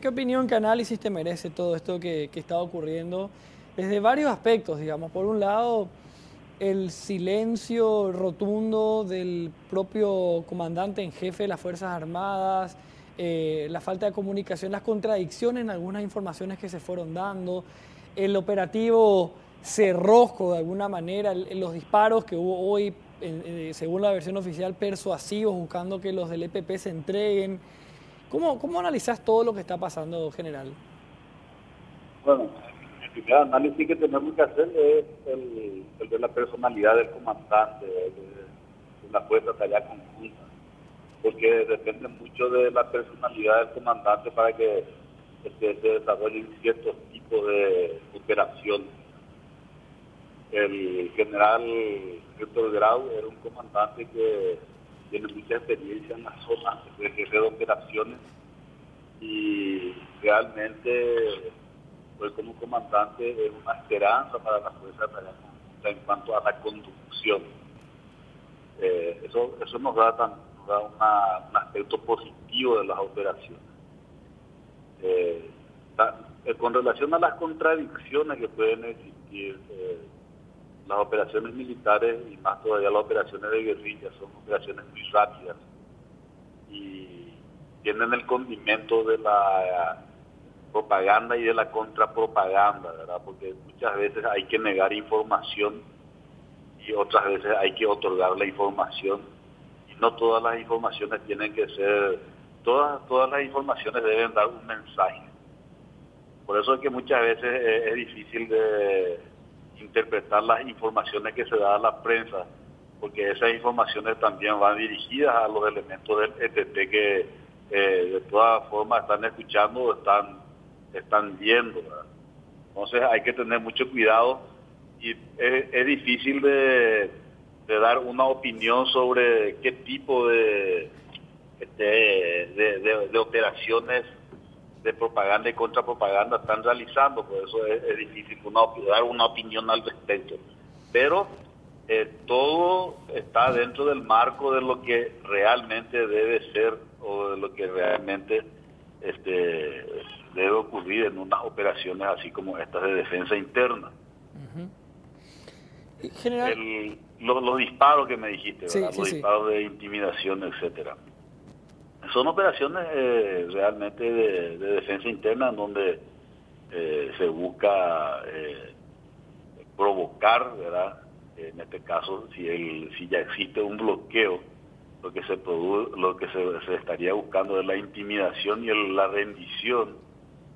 qué opinión, qué análisis te merece todo esto que está ocurriendo desde varios aspectos, digamos? Por un lado, el silencio rotundo del propio comandante en jefe de las Fuerzas Armadas, la falta de comunicación, las contradicciones en algunas informaciones que se fueron dando, el operativo cerrojo de alguna manera, los disparos que hubo hoy, según la versión oficial, persuasivos, buscando que los del EPP se entreguen. ¿Cómo analizás todo lo que está pasando, general? Bueno, el primer análisis que tenemos que hacer es el de la personalidad del comandante, de la fuerza tarea conjunta, porque depende mucho de la personalidad del comandante para que se desarrollen ciertos tipos de operaciones. El general Víctor Grau era un comandante que tiene mucha experiencia en la zona de jefe de operaciones y realmente pues como comandante es una esperanza para la fuerza en cuanto a la conducción. Eso nos da un aspecto positivo de las operaciones. Con relación a las contradicciones que pueden existir, las operaciones militares y más todavía las operaciones de guerrilla son operaciones muy rápidas y tienen el condimento de la propaganda y de la contrapropaganda, ¿verdad? Porque muchas veces hay que negar información y otras veces hay que otorgar la información y no todas las informaciones tienen que ser, todas las informaciones deben dar un mensaje. Por eso es que muchas veces es difícil de interpretar las informaciones que se dan a la prensa, porque esas informaciones también van dirigidas a los elementos del EPP que de todas formas están escuchando o están viendo, ¿verdad? Entonces hay que tener mucho cuidado y es difícil de dar una opinión sobre qué tipo de operaciones de propaganda y contrapropaganda están realizando, por eso es difícil dar una opinión al respecto. Pero todo está dentro del marco de lo que realmente debe ser o de lo que realmente debe ocurrir en unas operaciones así como estas de defensa interna. Uh-huh. General... Los disparos que me dijiste, ¿verdad? Sí, Los disparos de intimidación, etcétera. Son operaciones realmente de defensa interna en donde se busca provocar, ¿verdad? En este caso, si ya existe un bloqueo, lo que se estaría buscando es la intimidación y la rendición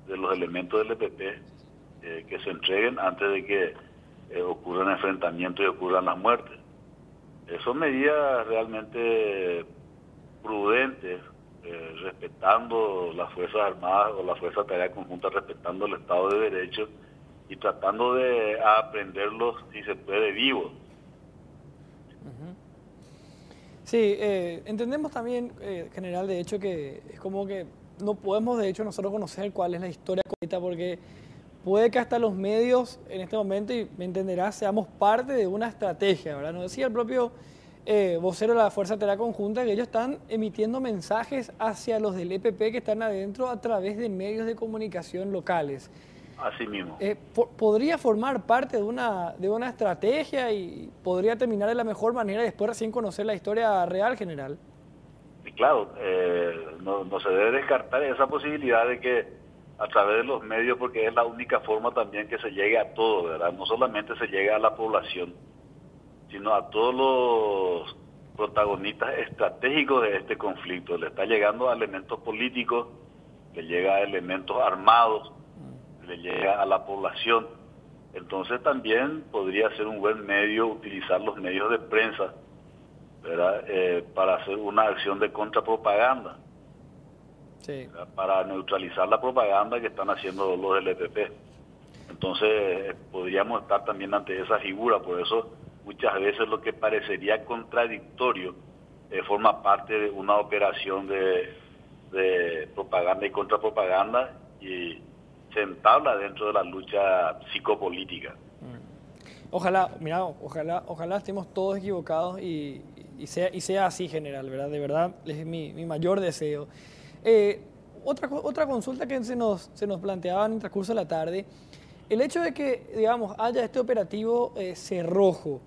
de los elementos del EPP que se entreguen antes de que ocurran enfrentamientos y ocurran las muertes. Son medidas realmente prudentes, respetando las Fuerzas Armadas o la Fuerza de Tarea Conjunta, respetando el Estado de Derecho y tratando de aprenderlos, si se puede, vivos. Uh-huh. Sí, entendemos también, general, de hecho, que es como que no podemos, de hecho, nosotros conocer cuál es la historia completa, porque puede que hasta los medios en este momento, y me entenderás, seamos parte de una estrategia, ¿verdad? Nos decía el propio vocero de la Fuerza de Tarea Conjunta que ellos están emitiendo mensajes hacia los del EPP que están adentro a través de medios de comunicación locales. Así mismo. ¿Podría formar parte de una estrategia y podría terminar de la mejor manera y después recién conocer la historia real, general? Y claro, no se debe descartar esa posibilidad de que a través de los medios, porque es la única forma también que se llegue a todo, ¿verdad? No solamente se llegue a la población, sino a todos los protagonistas estratégicos de este conflicto. Le está llegando a elementos políticos, le llega a elementos armados, le llega a la población. Entonces también podría ser un buen medio utilizar los medios de prensa, ¿verdad? Para hacer una acción de contrapropaganda, sí, para neutralizar la propaganda que están haciendo los del EPP. Entonces podríamos estar también ante esa figura, por eso muchas veces lo que parecería contradictorio forma parte de una operación de propaganda y contrapropaganda y se entabla dentro de la lucha psicopolítica. Ojalá, mira, ojalá estemos todos equivocados y sea así, general, ¿verdad? De verdad, es mi mayor deseo. otra consulta que se nos planteaba en el transcurso de la tarde, el hecho de que, digamos, haya este operativo cerrojo,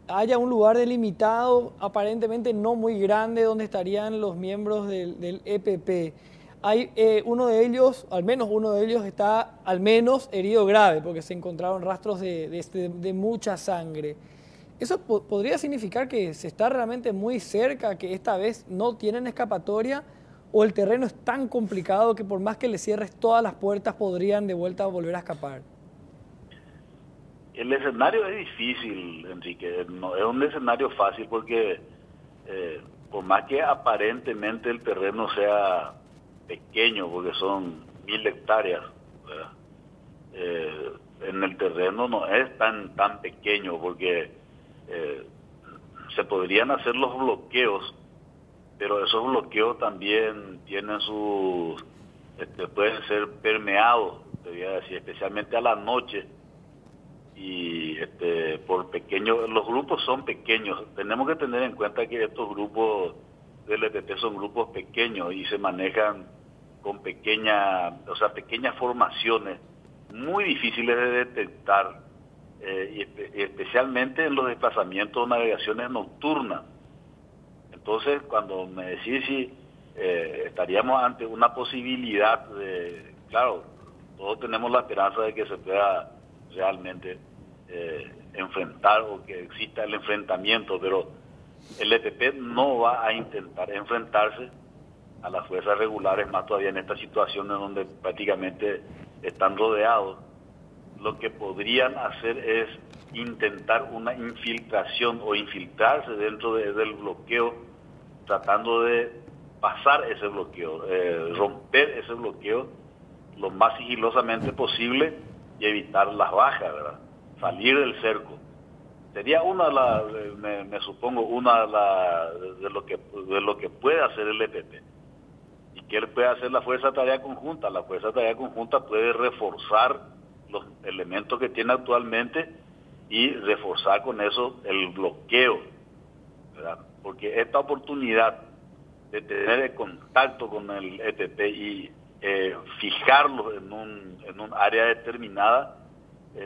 haya un lugar delimitado, aparentemente no muy grande, donde estarían los miembros del EPP. Hay uno de ellos, al menos uno de ellos, está al menos herido grave, porque se encontraron rastros de mucha sangre. ¿Eso podría significar que se está realmente muy cerca, que esta vez no tienen escapatoria, o el terreno es tan complicado que por más que le cierres todas las puertas podrían de vuelta volver a escapar? El escenario es difícil, Enrique, no es un escenario fácil porque por más que aparentemente el terreno sea pequeño, porque son 1000 hectáreas, ¿verdad? En el terreno no es tan pequeño porque se podrían hacer los bloqueos, pero esos bloqueos también tienen sus, pueden ser permeados, te voy a decir, especialmente a la noche. Y por pequeños, los grupos son pequeños. Tenemos que tener en cuenta que estos grupos del EPP son grupos pequeños y se manejan con pequeñas formaciones muy difíciles de detectar, y especialmente en los desplazamientos o navegaciones nocturnas. Entonces, cuando me decís si estaríamos ante una posibilidad de, claro, todos tenemos la esperanza de que se pueda realmente enfrentar o que exista el enfrentamiento, pero el EPP no va a intentar enfrentarse a las fuerzas regulares, más todavía en esta situación en donde prácticamente están rodeados. Lo que podrían hacer es intentar una infiltración o infiltrarse dentro del bloqueo, tratando de pasar ese bloqueo, romper ese bloqueo lo más sigilosamente posible y evitar las bajas, ¿verdad? Salir del cerco. Sería una de las, me supongo, una de lo que puede hacer el EPP. ¿Y qué puede hacer la Fuerza de Tarea Conjunta? La Fuerza de Tarea Conjunta puede reforzar los elementos que tiene actualmente y reforzar con eso el bloqueo, ¿verdad? Porque esta oportunidad de tener el contacto con el EPP y fijarlo en un área determinada,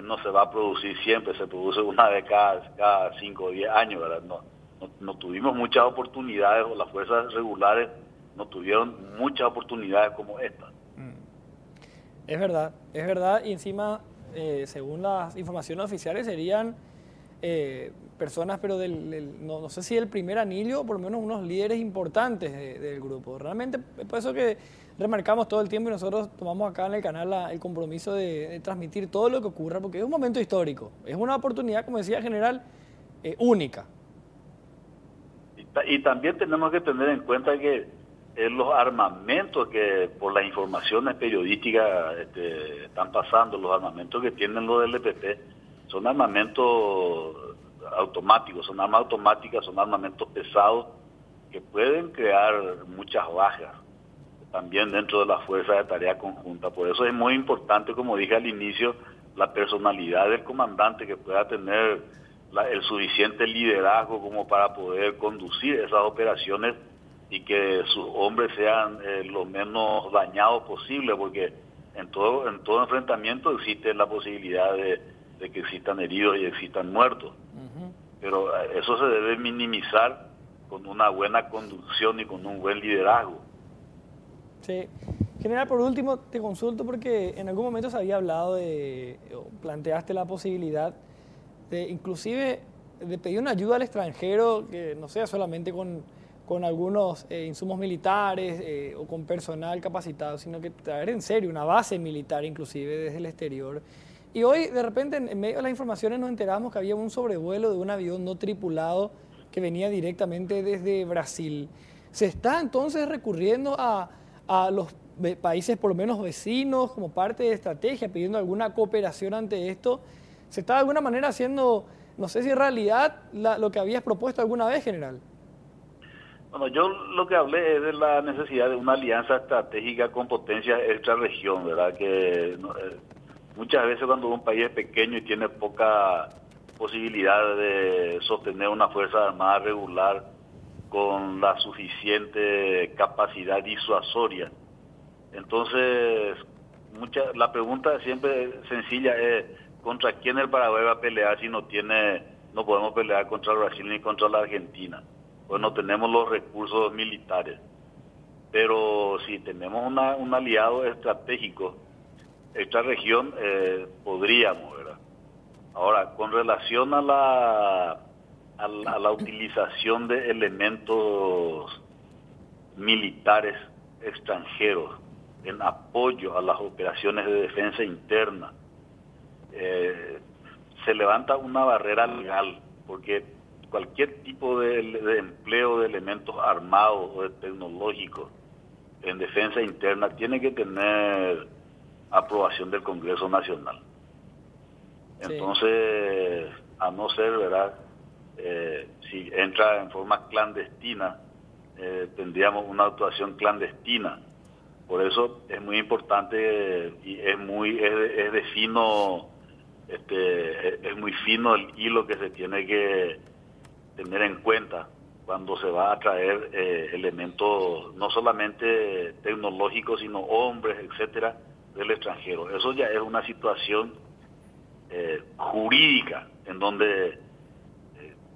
no se va a producir siempre, se produce una vez cada 5 o 10 años, ¿verdad? No tuvimos muchas oportunidades, o las fuerzas regulares no tuvieron muchas oportunidades como esta. Es verdad, y encima, según las informaciones oficiales, serían personas, pero no sé si del primer anillo, o por lo menos unos líderes importantes del grupo. Realmente, es por eso que remarcamos todo el tiempo y nosotros tomamos acá en el canal el compromiso de transmitir todo lo que ocurra, porque es un momento histórico, es una oportunidad, como decía el general, única. Y también tenemos que tener en cuenta que los armamentos que por las informaciones periodísticas están pasando, los armamentos que tienen los del EPP, son armamentos automáticos, son armas automáticas, son armamentos pesados que pueden crear muchas bajas también dentro de la Fuerza de Tarea Conjunta. Por eso es muy importante, como dije al inicio, la personalidad del comandante, que pueda tener el suficiente liderazgo como para poder conducir esas operaciones y que sus hombres sean lo menos dañados posible, porque en todo enfrentamiento existe la posibilidad de que existan heridos y existan muertos. Pero eso se debe minimizar con una buena conducción y con un buen liderazgo. Sí. General, por último, te consulto porque en algún momento se había hablado planteaste la posibilidad de inclusive de pedir una ayuda al extranjero, que no sea solamente con algunos insumos militares o con personal capacitado, sino que traer en serio una base militar inclusive desde el exterior. Y hoy, de repente, en medio de las informaciones nos enteramos que había un sobrevuelo de un avión no tripulado que venía directamente desde Brasil. ¿Se está entonces recurriendo a los países por lo menos vecinos como parte de estrategia, pidiendo alguna cooperación ante esto? ¿Se está de alguna manera haciendo, no sé si en realidad, lo que habías propuesto alguna vez, general? Bueno, yo lo que hablé es de la necesidad de una alianza estratégica con potencias extrarregión, ¿verdad? Que muchas veces cuando un país es pequeño y tiene poca posibilidad de sostener una fuerza armada regular con la suficiente capacidad disuasoria, Entonces, la pregunta siempre sencilla es, ¿contra quién el Paraguay va a pelear si no podemos pelear contra Brasil ni contra la Argentina? Pues no tenemos los recursos militares. Pero si tenemos un aliado estratégico, esta región podríamos, ¿verdad? Ahora, con relación a la utilización de elementos militares extranjeros en apoyo a las operaciones de defensa interna, se levanta una barrera legal, porque cualquier tipo de empleo de elementos armados o de tecnológicos en defensa interna tiene que tener aprobación del Congreso Nacional. Sí. Entonces, a no ser, ¿verdad? Si entra en forma clandestina, tendríamos una actuación clandestina. Por eso es muy importante y es muy fino el hilo que se tiene que tener en cuenta cuando se va a traer elementos no solamente tecnológicos, sino hombres, etcétera, del extranjero. Eso ya es una situación jurídica en donde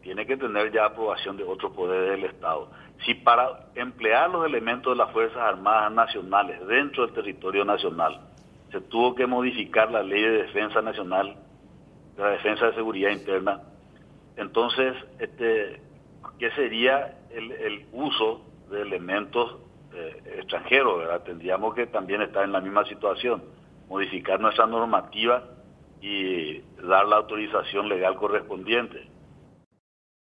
tiene que tener ya aprobación de otros poderes del Estado. Si para emplear los elementos de las Fuerzas Armadas Nacionales dentro del territorio nacional se tuvo que modificar la Ley de Defensa Nacional, de la Defensa de Seguridad Interna, entonces, ¿qué sería el uso de elementos extranjeros, ¿verdad? Tendríamos que también estar en la misma situación, modificar nuestra normativa y dar la autorización legal correspondiente.